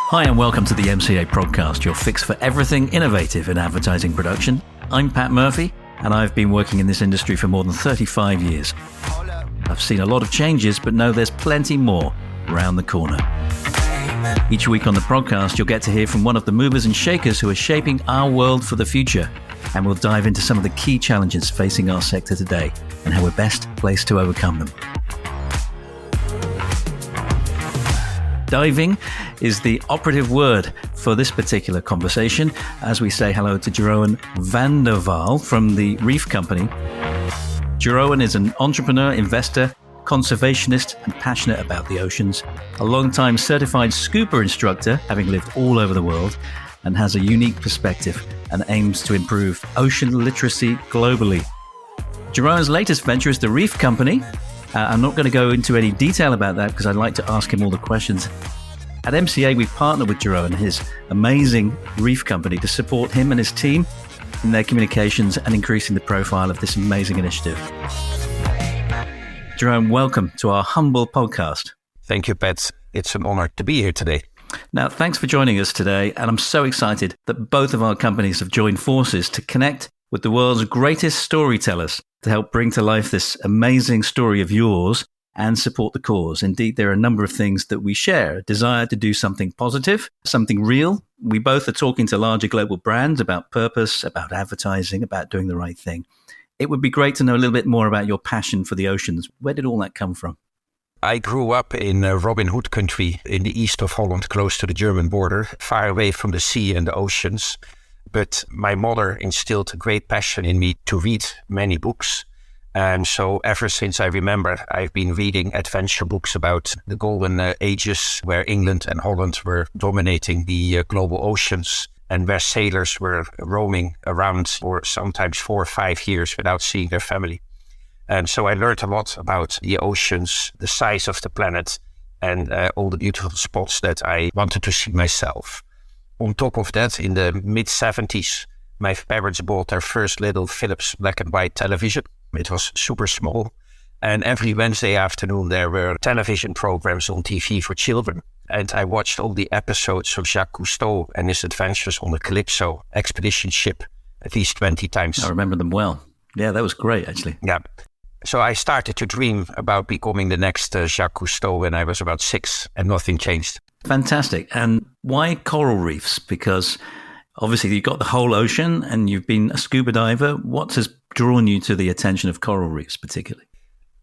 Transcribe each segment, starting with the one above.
Hi and welcome to the MCA podcast, your fix for everything innovative in advertising production. I'm Pat Murphy and I've been working in this industry for more than 35 years. I've seen a lot of changes, but know there's plenty more around the corner. Each week on the podcast, you'll get to hear from one of the movers and shakers who are shaping our world for the future. And we'll dive into some of the key challenges facing our sector today and how we're best placed to overcome them. Diving is the operative word for this particular conversation as we say hello to Jeroen van der Waal from the Reef Company. Jeroen is an entrepreneur, investor, conservationist and passionate about the oceans, a long-time certified scuba instructor having lived all over the world, and has a unique perspective and aims to improve ocean literacy globally. Jeroen's latest venture is the Reef Company. I'm not going to go into any detail about that because I'd like to ask him all the questions. At MCA, we've partnered with Jeroen and his amazing Reef Company to support him and his team in their communications and increasing the profile of this amazing initiative. Jeroen, welcome to our humble podcast. Thank you, Pat. It's an honor to be here today. Now, thanks for joining us today. And I'm so excited that both of our companies have joined forces to connect with the world's greatest storytellers to help bring to life this amazing story of yours and support the cause. Indeed, there are a number of things that we share, a desire to do something positive, something real. We both are talking to larger global brands about purpose, about advertising, about doing the right thing. It would be great to know a little bit more about your passion for the oceans. Where did all that come from? I grew up in Robin Hood country in the east of Holland, close to the German border, far away from the sea and the oceans. But my mother instilled a great passion in me to read many books. And so ever since I remember, I've been reading adventure books about the golden ages where England and Holland were dominating the global oceans and where sailors were roaming around for sometimes 4 or 5 years without seeing their family. And so I learned a lot about the oceans, the size of the planet, and all the beautiful spots that I wanted to see myself. On top of that, in the mid-70s, my parents bought their first little Philips black and white television. It was super small. And every Wednesday afternoon, there were television programs on TV for children. And I watched all the episodes of Jacques Cousteau and his adventures on the Calypso expedition ship at least 20 times. I remember them well. Yeah, that was great, actually. Yeah. So I started to dream about becoming the next Jacques Cousteau when I was about 6, and nothing changed. Fantastic. And why coral reefs? Because obviously you've got the whole ocean and you've been a scuba diver. What has drawn you to the attention of coral reefs particularly?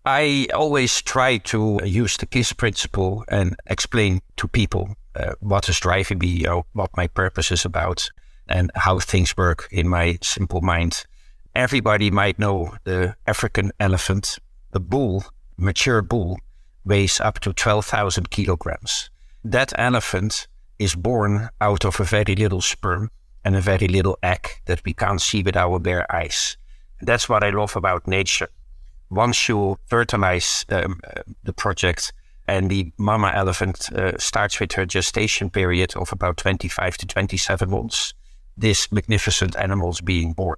I always try to use the KISS principle and explain to people what is driving me, what my purpose is about, and how things work in my simple mind. Everybody might know the African elephant. The bull, mature bull, weighs up to 12,000 kilograms. That elephant is born out of a very little sperm and a very little egg that we can't see with our bare eyes. That's what I love about nature. Once you fertilize the project and the mama elephant starts with her gestation period of about 25 to 27 months, this magnificent animal is being born.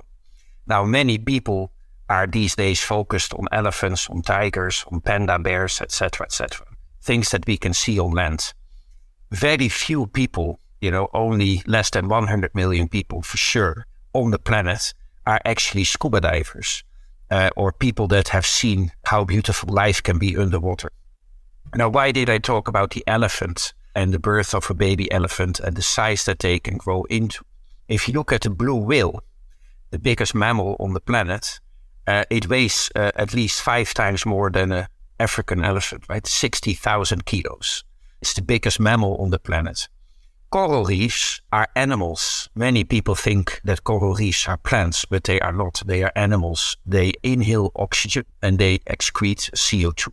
Now, many people are these days focused on elephants, on tigers, on panda bears, etc., etc. Things that we can see on land. Very few people, only less than 100 million people for sure on the planet are actually scuba divers or people that have seen how beautiful life can be underwater. Now, why did I talk about the elephant and the birth of a baby elephant and the size that they can grow into? If you look at the blue whale, the biggest mammal on the planet, it weighs at least 5 times more than an African elephant, right? 60,000 kilos. It's the biggest mammal on the planet. Coral reefs are animals. Many people think that coral reefs are plants, but they are not. They are animals. They inhale oxygen and they excrete CO2.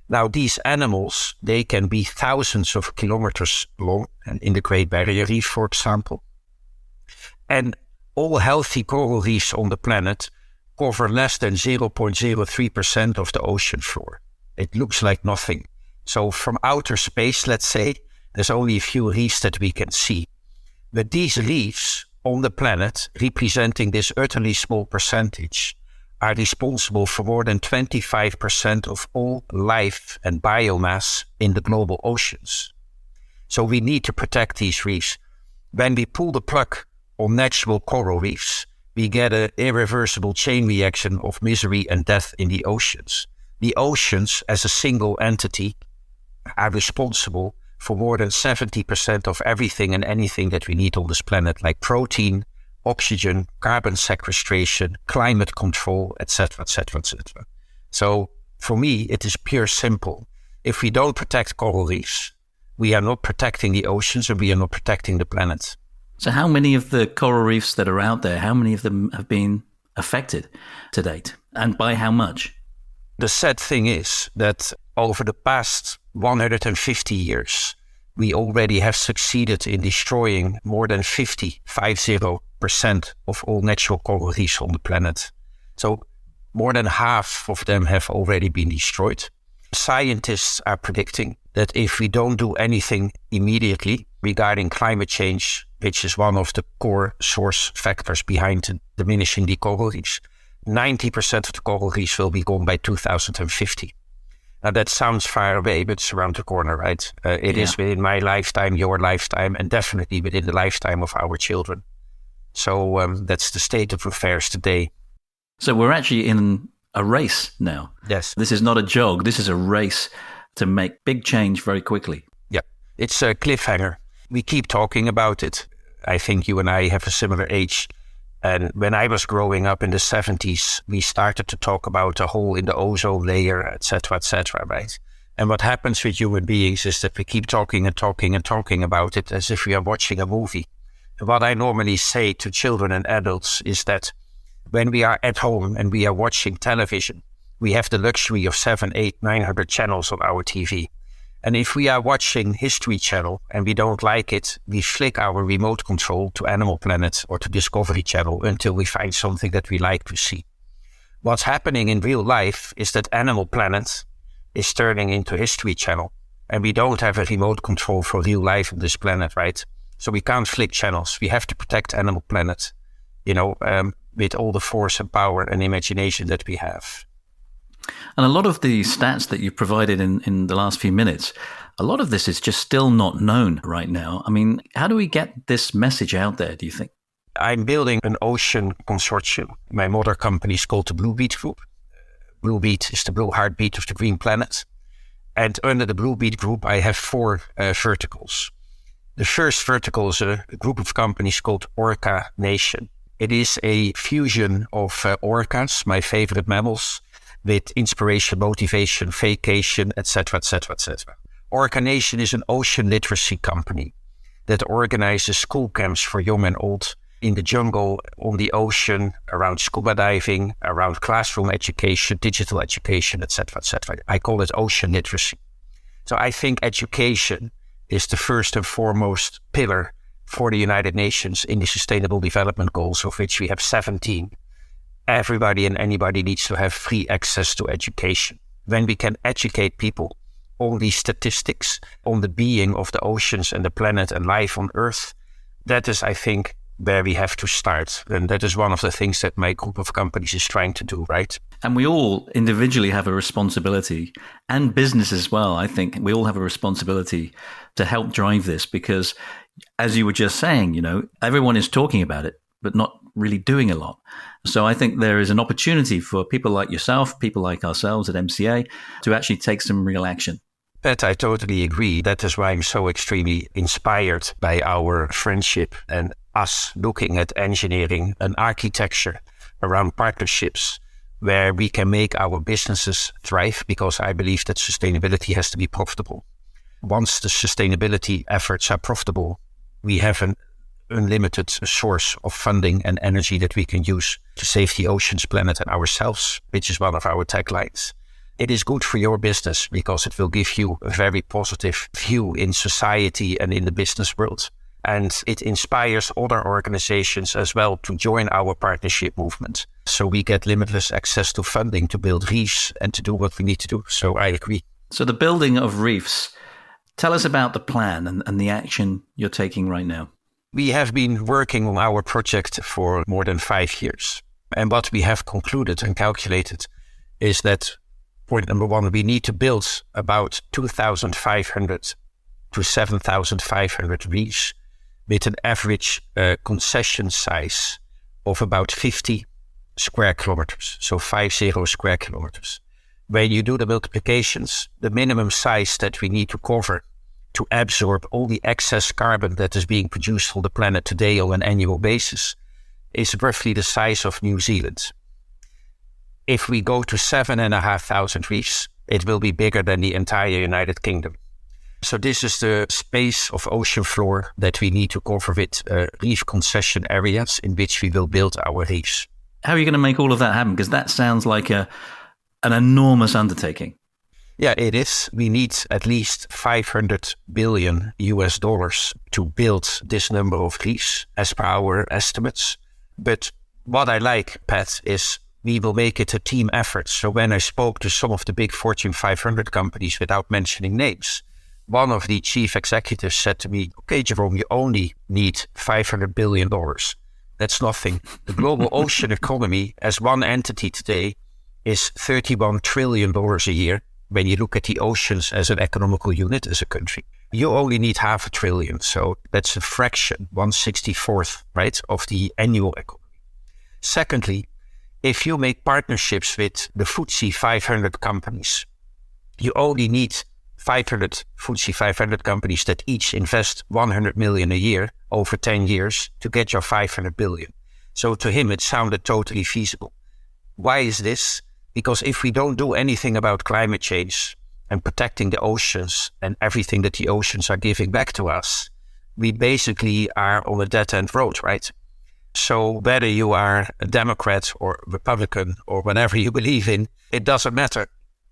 Now, these animals, they can be thousands of kilometers long, and in the Great Barrier Reef, for example. And all healthy coral reefs on the planet cover less than 0.03% of the ocean floor. It looks like nothing. So from outer space, let's say, there's only a few reefs that we can see. But these reefs on the planet, representing this utterly small percentage, are responsible for more than 25% of all life and biomass in the global oceans. So we need to protect these reefs. When we pull the plug on natural coral reefs, we get an irreversible chain reaction of misery and death in the oceans. The oceans, as a single entity, are responsible for more than 70% of everything and anything that we need on this planet, like protein, oxygen, carbon sequestration, climate control, etc., etc., etc. So for me, it is pure simple. If we don't protect coral reefs, we are not protecting the oceans and we are not protecting the planet. So how many of the coral reefs that are out there, how many of them have been affected to date? And by how much? The sad thing is that over the past 150 years, we already have succeeded in destroying more than 50% of all natural coral reefs on the planet. So more than half of them have already been destroyed. Scientists are predicting that if we don't do anything immediately regarding climate change, which is one of the core source factors behind diminishing the coral reefs, 90% of the coral reefs will be gone by 2050. Now that sounds far away, but it's around the corner, right? It is within my lifetime, your lifetime, and definitely within the lifetime of our children. So that's the state of affairs today. So we're actually in a race now. Yes. This is not a jog. This is a race to make big change very quickly. Yeah, it's a cliffhanger. We keep talking about it. I think you and I have a similar age. And when I was growing up in the 70s, we started to talk about a hole in the ozone layer, etc., right? And what happens with human beings is that we keep talking and talking and talking about it as if we are watching a movie. And what I normally say to children and adults is that when we are at home and we are watching television, we have the luxury of 700, 800, 900 channels on our TV. And if we are watching History Channel and we don't like it, we flick our remote control to Animal Planet or to Discovery Channel until we find something that we like to see. What's happening in real life is that Animal Planet is turning into History Channel, and we don't have a remote control for real life on this planet, right? So we can't flick channels. We have to protect Animal Planet, with all the force and power and imagination that we have. And a lot of the stats that you've provided in the last few minutes, a lot of this is just still not known right now. I mean, how do we get this message out there, do you think? I'm building an ocean consortium. My mother company is called the Blue Beat Group. Blue Beat is the blue heartbeat of the green planet. And under the Blue Beat Group, I have 4 verticals. The first vertical is a group of companies called Orca Nation. It is a fusion of orcas, my favorite mammals, with inspiration, motivation, vacation, etc., etc., etc. Orca Nation is an ocean literacy company that organizes school camps for young and old in the jungle, on the ocean, around scuba diving, around classroom education, digital education, etc., etc. I call it ocean literacy. So I think education is the first and foremost pillar for the United Nations in the Sustainable Development Goals, of which we have 17. Everybody and anybody needs to have free access to education. When we can educate people on these statistics, on the being of the oceans and the planet and life on Earth, that is, I think, where we have to start. And that is one of the things that my group of companies is trying to do, right? And we all individually have a responsibility, and business as well. I think we all have a responsibility to help drive this because, as you were just saying, everyone is talking about it, but not really doing a lot. So I think there is an opportunity for people like yourself, people like ourselves at MCA, to actually take some real action. Pat, I totally agree. That is why I'm so extremely inspired by our friendship and us looking at engineering an architecture around partnerships where we can make our businesses thrive, because I believe that sustainability has to be profitable. Once the sustainability efforts are profitable, we have an unlimited source of funding and energy that we can use to save the oceans, planet, and ourselves, which is one of our taglines. It is good for your business because it will give you a very positive view in society and in the business world. And it inspires other organizations as well to join our partnership movement. So we get limitless access to funding to build reefs and to do what we need to do. So I agree. So the building of reefs, tell us about the plan and the action you're taking right now. We have been working on our project for more than 5 years. And what we have concluded and calculated is that, point number 1, we need to build about 2,500 to 7,500 reefs with an average concession size of about 50 square kilometers. So 50 square kilometers. When you do the multiplications, the minimum size that we need to cover to absorb all the excess carbon that is being produced on the planet today on an annual basis is roughly the size of New Zealand. If we go to 7,500 reefs, it will be bigger than the entire United Kingdom. So this is the space of ocean floor that we need to cover with reef concession areas in which we will build our reefs. How are you going to make all of that happen? Because that sounds like an enormous undertaking. Yeah, it is. We need at least $500 billion to build this number of reefs as per our estimates. But what I like, Pat, is we will make it a team effort. So when I spoke to some of the big Fortune 500 companies without mentioning names, one of the chief executives said to me, okay, Jeroen, you only need $500 billion. That's nothing. The global ocean economy as one entity today is $31 trillion a year. When you look at the oceans as an economical unit, as a country, you only need $500 billion. So that's a fraction, 1/64th, right, of the annual economy. Secondly, if you make partnerships with the FTSE 500 companies, you only need 500 FTSE 500 companies that each invest 100 million a year over 10 years to get your 500 billion. So to him, it sounded totally feasible. Why is this? Because if we don't do anything about climate change and protecting the oceans and everything that the oceans are giving back to us, we basically are on a dead-end road, right? So whether you are a Democrat or Republican or whatever you believe in, it doesn't matter.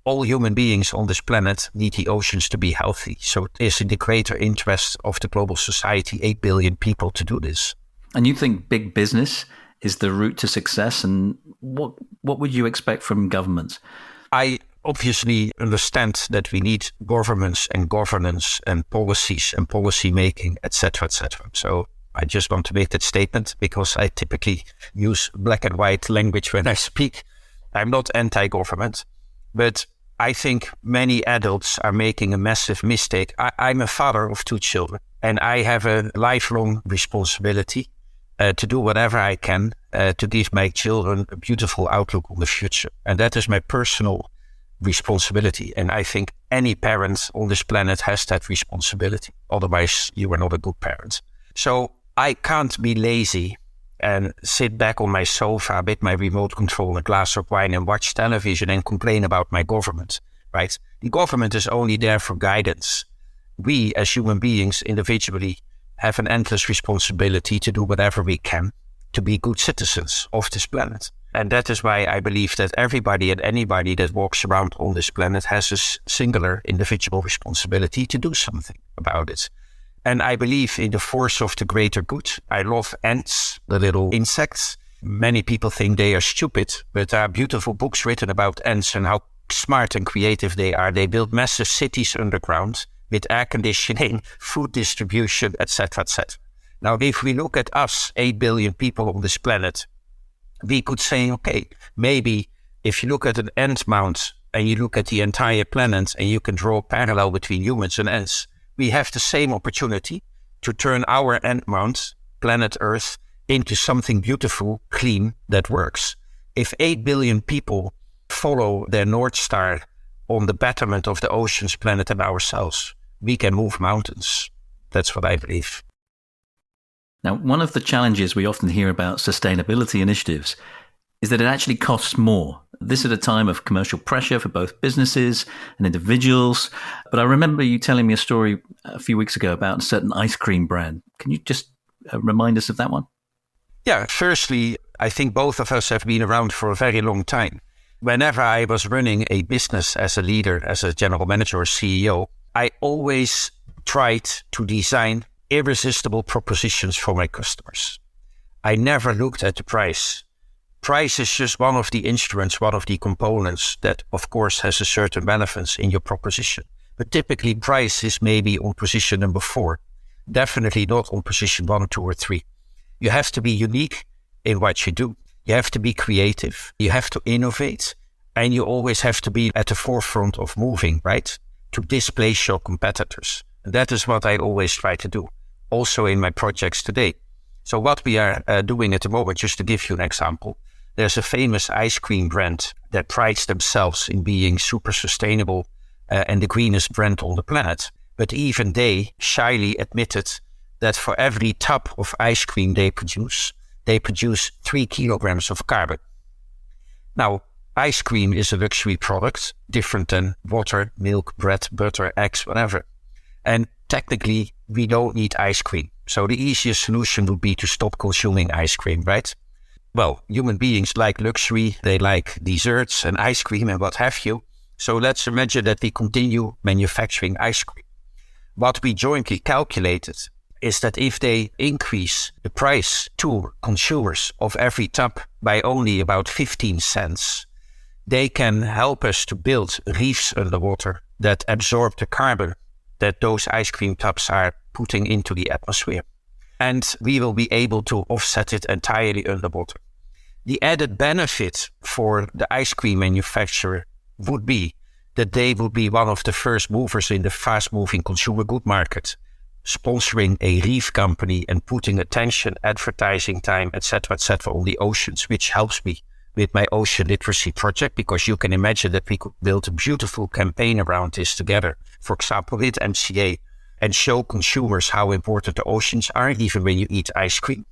All human beings on this planet need the oceans to be healthy. So it is in the greater interest of the global society, 8 billion people, to do this. And you think big business is the route to success? And what would you expect from governments? I obviously understand that we need governments and governance and policies and policy making, etc., etc. So I just want to make that statement because I typically use black and white language when I speak. I'm not anti-government, but I think many adults are making a massive mistake. I'm a father of 2 children and I have a lifelong responsibility to do whatever I can to give my children a beautiful outlook on the future. And that is my personal responsibility. And I think any parent on this planet has that responsibility. Otherwise, you are not a good parent. So I can't be lazy and sit back on my sofa with my remote control and a glass of wine and watch television and complain about my government, right? The government is only there for guidance. We, as human beings, individually, have an endless responsibility to do whatever we can to be good citizens of this planet. And that is why I believe that everybody and anybody that walks around on this planet has a singular individual responsibility to do something about it. And I believe in the force of the greater good. I love ants, the little insects. Many people think they are stupid, but there are beautiful books written about ants and how smart and creative they are. They build massive cities underground with air conditioning, food distribution, etc., etc. Now, if we look at us, 8 billion people on this planet, we could say, okay, maybe if you look at an ant mound and you look at the entire planet and you can draw a parallel between humans and ants, we have the same opportunity to turn our ant mound, planet Earth, into something beautiful, clean, that works. If 8 billion people follow their North Star on the betterment of the oceans, planet, and ourselves, we can move mountains. That's what I believe. Now, one of the challenges we often hear about sustainability initiatives is that it actually costs more. This at a time of commercial pressure for both businesses and individuals. But I remember you telling me a story a few weeks ago about a certain ice cream brand. Can you just remind us of that one? Yeah, firstly, I think both of us have been around for a very long time. Whenever I was running a business as a leader, as a general manager or CEO, I always tried to design irresistible propositions for my customers. I never looked at the price. Price is just one of the instruments, one of the components that, of course, has a certain relevance in your proposition. But typically, price is maybe on position number 4. Definitely not on position 1, 2, or 3. You have to be unique in what you do. You have to be creative. You have to innovate. And you always have to be at the forefront of moving, right? To displace your competitors. That is what I always try to do, also in my projects today. So what we are doing at the moment, just to give you an example, there's a famous ice cream brand that prides themselves in being super sustainable and the greenest brand on the planet. But even they shyly admitted that for every tub of ice cream they produce 3 kilograms of carbon. Now, ice cream is a luxury product, different than water, milk, bread, butter, eggs, whatever. And technically, we don't need ice cream. So the easiest solution would be to stop consuming ice cream, right? Well, human beings like luxury, they like desserts and ice cream and what have you. So let's imagine that we continue manufacturing ice cream. What we jointly calculated is that if they increase the price to consumers of every tub by only about 15 cents, they can help us to build reefs underwater that absorb the carbon that those ice cream tubs are putting into the atmosphere. And we will be able to offset it entirely underwater. The added benefit for the ice cream manufacturer would be that they will be one of the first movers in the fast-moving consumer good market, sponsoring a reef company and putting attention, advertising time, etc., on the oceans, which helps me with my ocean literacy project, because you can imagine that we could build a beautiful campaign around this together, for example, with MCA, and show consumers how important the oceans are, even when you eat ice cream.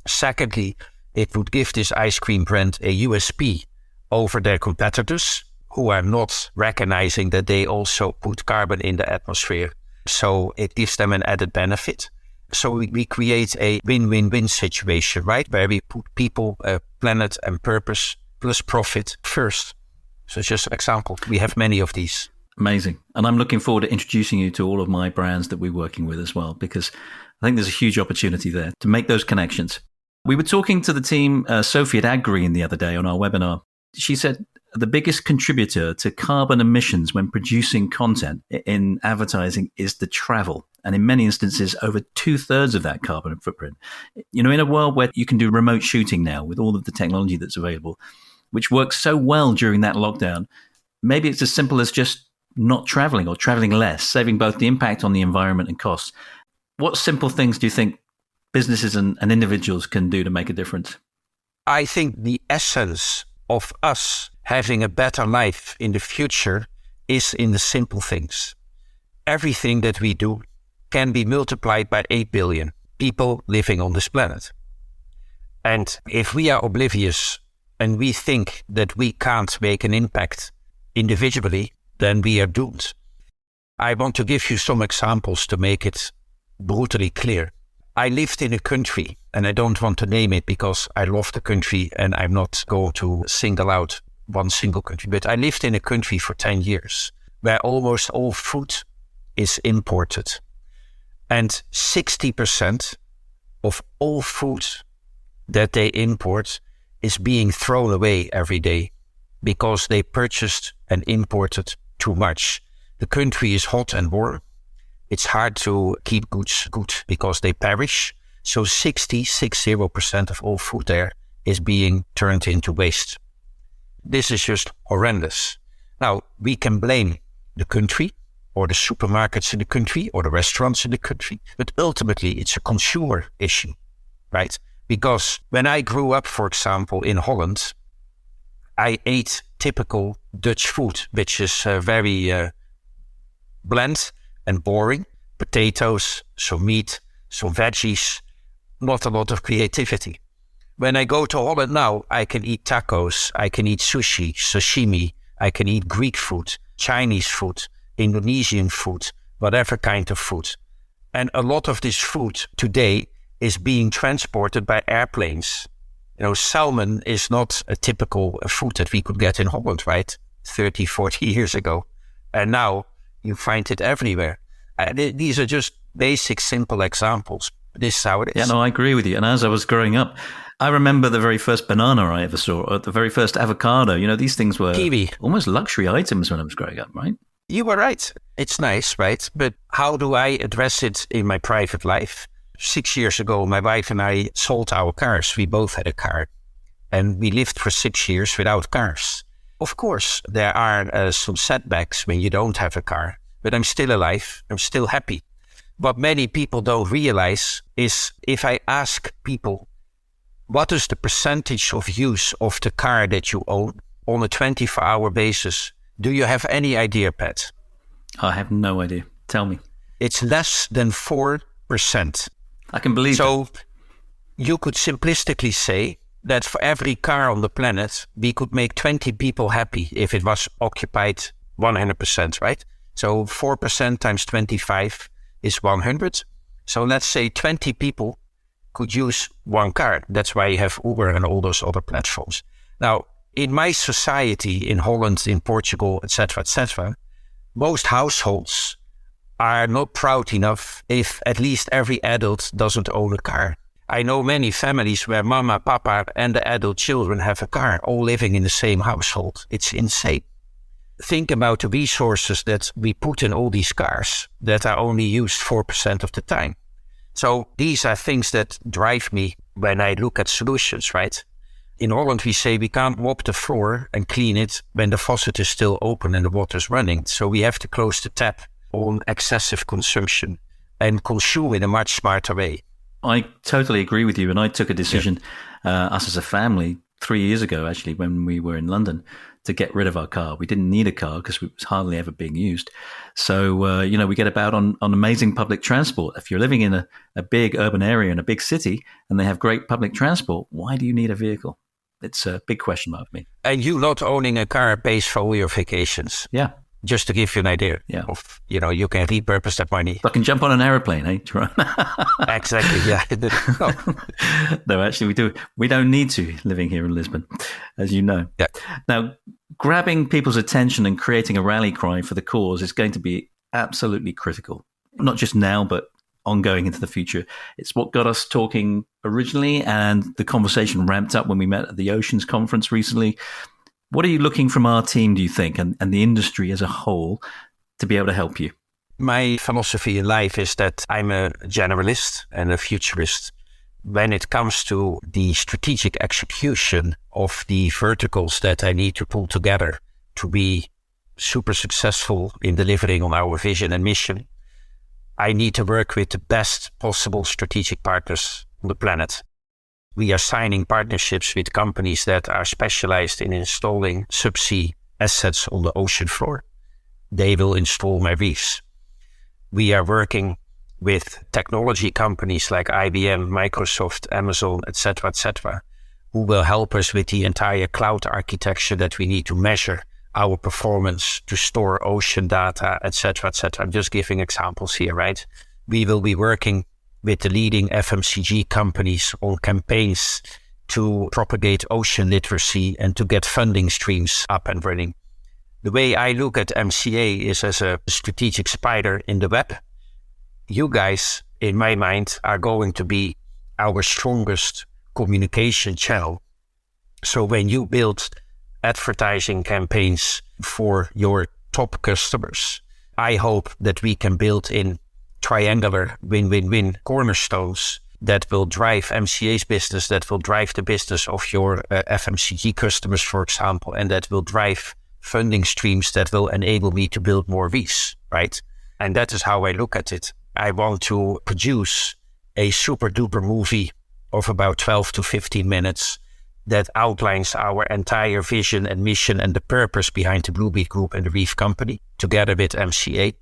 Secondly, it would give this ice cream brand a USP over their competitors, who are not recognizing that they also put carbon in the atmosphere. So it gives them an added benefit. So we create a win-win-win situation, right? Where we put people, planet and purpose plus profit first. So it's just an example. We have many of these. Amazing. And I'm looking forward to introducing you to all of my brands that we're working with as well, because I think there's a huge opportunity there to make those connections. We were talking to the team, Sophie at AgGreen the other day on our webinar. She said the biggest contributor to carbon emissions when producing content in advertising is the travel. And in many instances, over 2/3 of that carbon footprint. You know, in a world where you can do remote shooting now with all of the technology that's available, which works so well during that lockdown, maybe it's as simple as just not traveling or traveling less, saving both the impact on the environment and costs. What simple things do you think businesses and individuals can do to make a difference? I think the essence of us having a better life in the future is in the simple things. Everything that we do can be multiplied by 8 billion people living on this planet. And if we are oblivious and we think that we can't make an impact individually, then we are doomed. I want to give you some examples to make it brutally clear. I lived in a country, and I don't want to name it because I love the country and I'm not going to single out one single country, but I lived in a country for 10 years where almost all food is imported. And 60% of all food that they import is being thrown away every day because they purchased and imported too much. The country is hot and warm. It's hard to keep goods good because they perish. So 60% of all food there is being turned into waste. This is just horrendous. Now, we can blame the country or the supermarkets in the country or the restaurants in the country, but ultimately it's a consumer issue, right? Because when I grew up, for example, in Holland, I ate typical Dutch food, which is very bland and boring. Potatoes, some meat, some veggies, not a lot of creativity. When I go to Holland now, I can eat tacos, I can eat sushi, sashimi, I can eat Greek food, Chinese food, Indonesian food, whatever kind of food. And a lot of this food today is being transported by airplanes. You know, salmon is not a typical food that we could get in Holland, right? 30, 40 years ago. And now you find it everywhere. These are just basic, simple examples. This is how it is. Yeah, no, I agree with you. And as I was growing up, I remember the very first banana I ever saw, or the very first avocado. You know, these things were kiwi, almost luxury items when I was growing up, right? You were right. It's nice, right? But how do I address it in my private life? 6 years ago, my wife and I sold our cars. We both had a car. And we lived for 6 years without cars. Of course, there are some setbacks when you don't have a car. but I'm still alive. I'm still happy. What many people don't realize is if I ask people, what is the percentage of use of the car that you own on a 24-hour basis? Do you have any idea, Pat? I have no idea. Tell me. It's less than 4%. I can believe so you could simplistically say that for every car on the planet, we could make 20 people happy if it was occupied 100%, right? So 4% times 25 is 100. So let's say 20 people could use one car. That's why you have Uber and all those other platforms. Now, in my society, in Holland, in Portugal, etc., most households are not proud enough if at least every adult doesn't own a car. I know many families where mama, papa, and the adult children have a car, all living in the same household. It's insane. Think about the resources that we put in all these cars that are only used 4% of the time. So these are things that drive me when I look at solutions, right? In Holland, we say we can't mop the floor and clean it when the faucet is still open and the water's running. So we have to close the tap on excessive consumption and consume in a much smarter way. I totally agree with you. And I took a decision, us as a family, 3 years ago, actually, when we were in London, to get rid of our car. We didn't need a car because it was hardly ever being used. So, we get about on amazing public transport. If you're living in a big urban area in a big city and they have great public transport, why do you need a vehicle? It's a big question mark for me. And you not owning a car pays for all your vacations. Yeah. Just to give you an idea of, you can repurpose that money. I can jump on an aeroplane, eh, Jeroen? Exactly, yeah. No, actually, we do. We don't need to living here in Lisbon, as you know. Yeah. Now, grabbing people's attention and creating a rally cry for the cause is going to be absolutely critical. Not just now, but ongoing into the future. It's what got us talking originally, and the conversation ramped up when we met at the Oceans Conference recently. What are you looking from our team, do you think, and the industry as a whole to be able to help you? My philosophy in life is that I'm a generalist and a futurist. When it comes to the strategic execution of the verticals that I need to pull together to be super successful in delivering on our vision and mission, I need to work with the best possible strategic partners on the planet. We are signing partnerships with companies that are specialized in installing subsea assets on the ocean floor. They will install my reefs. We are working with technology companies like IBM, Microsoft, Amazon, etc., who will help us with the entire cloud architecture that we need to measure our performance, to store ocean data, etc., etc. I'm just giving examples here, right? We will be working with the leading FMCG companies on campaigns to propagate ocean literacy and to get funding streams up and running. The way I look at MCA is as a strategic spider in the web. You guys, in my mind, are going to be our strongest communication channel. So when you build advertising campaigns for your top customers, I hope that we can build in triangular win-win-win cornerstones that will drive MCA's business, that will drive the business of your FMCG customers, for example, and that will drive funding streams that will enable me to build more reefs, right? And that is how I look at it. I want to produce a super duper movie of about 12 to 15 minutes that outlines our entire vision and mission and the purpose behind the Bluebeat Group and the Reef Company together with MCA.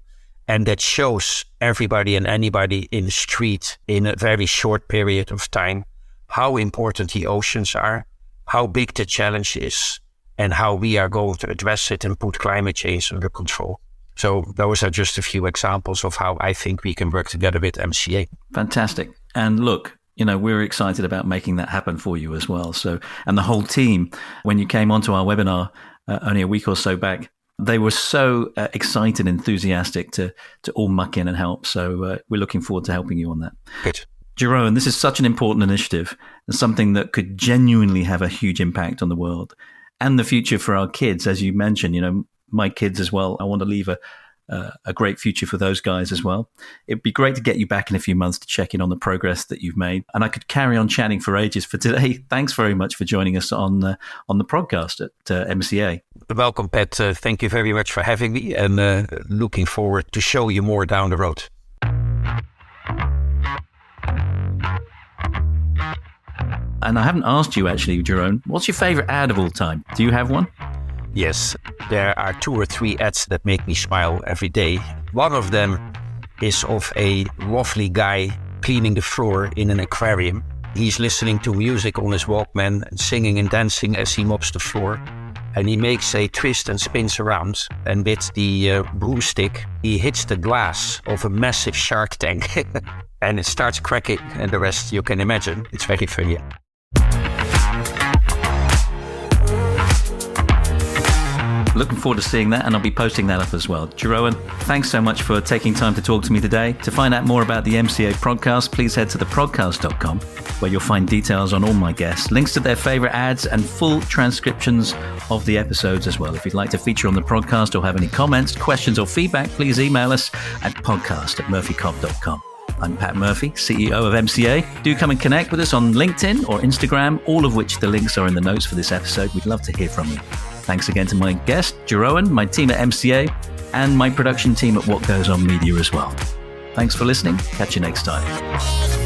And that shows everybody and anybody in the street in a very short period of time how important the oceans are, how big the challenge is, and how we are going to address it and put climate change under control. So those are just a few examples of how I think we can work together with MCA. Fantastic. And look, we're excited about making that happen for you as well. So, and the whole team, when you came onto our webinar only a week or so back, they were so excited and enthusiastic to all muck in and help. So we're looking forward to helping you on that. Good. Jeroen, this is such an important initiative and something that could genuinely have a huge impact on the world and the future for our kids. As you mentioned, my kids as well, I want to leave a great future for those guys as well. It'd be great to get you back in a few months to check in on the progress that you've made. And I could carry on chatting for ages. For today, thanks very much for joining us on the podcast at MCA. Welcome, Pat. Thank you very much for having me, and looking forward to show you more down the road. And I haven't asked you actually, Jeroen, what's your favorite ad of all time? Do you have one? Yes, there are 2 or 3 ads that make me smile every day. One of them is of a lovely guy cleaning the floor in an aquarium. He's listening to music on his Walkman and singing and dancing as he mops the floor. And he makes a twist and spins around. And with the broomstick, he hits the glass of a massive shark tank. And it starts cracking, and the rest you can imagine. It's very funny. Looking forward to seeing that, and I'll be posting that up as well. Jeroen, thanks so much for taking time to talk to me today. To find out more about the MCA podcast, please head to theprodcast.com, where you'll find details on all my guests, links to their favorite ads, and full transcriptions of the episodes as well. If you'd like to feature on the podcast or have any comments, questions, or feedback, please email us at podcast@murphycobb.com. I'm Pat Murphy, CEO of MCA. Do come and connect with us on LinkedIn or Instagram, all of which the links are in the notes for this episode. We'd love to hear from you. Thanks again to my guest, Jeroen, my team at MCA, and my production team at What Goes On Media as well. Thanks for listening. Catch you next time.